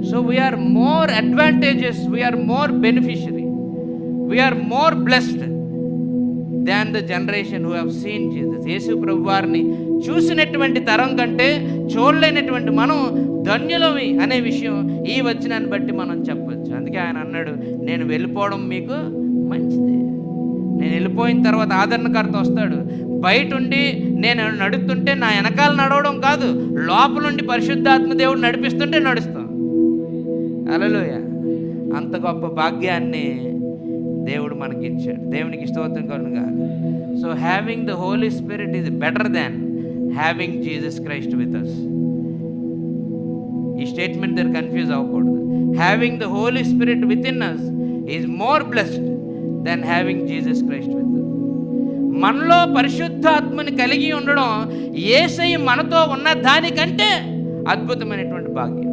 So we are more advantages, we are more beneficiary, we are more blessed than the generation who have seen Jesus. Yesu ప్రభు వారిని చూసినటువంటి తరం కంటే చూడలేనటువంటి మనం ధన్యులవి అనే విషయం ఈ వచనాన్ని బట్టి మనం చెప్పచ్చు. అందుకే ఆయన అన్నాడు, నేను వెళ్ళిపోవడం మీకు మంచిది. నేను వెళ్ళిపోయిన తర్వాత ఆదరణకర్త వస్తాడు. బయట ఉండి నేను నడుస్తుంటే నా వెనకాల నడవడం కాదు, లోపలుండి పరిశుద్ధాత్మ దేవుడు నడిపిస్తుంటే నడుస్తాం. హల్లెలూయా. అంత గొప్ప భాగ్యాన్ని దేవుడు మనకి ఇచ్చాడు. దేవునికి స్తోత్రం కలుగుగాక. So having the holy spirit is better than having Jesus Christ with us. ఈ స్టేట్మెంట్ దగ్గర కన్ఫ్యూజ్ అవ్వకూడదు. Having the holy spirit within us is more blessed than having Jesus Christ with us. మనలో పరిశుద్ధాత్మని కలిగి ఉండడం యేసయ్య మనతో ఉన్న దానికంటే అద్భుతమైనటువంటి భాగ్యం.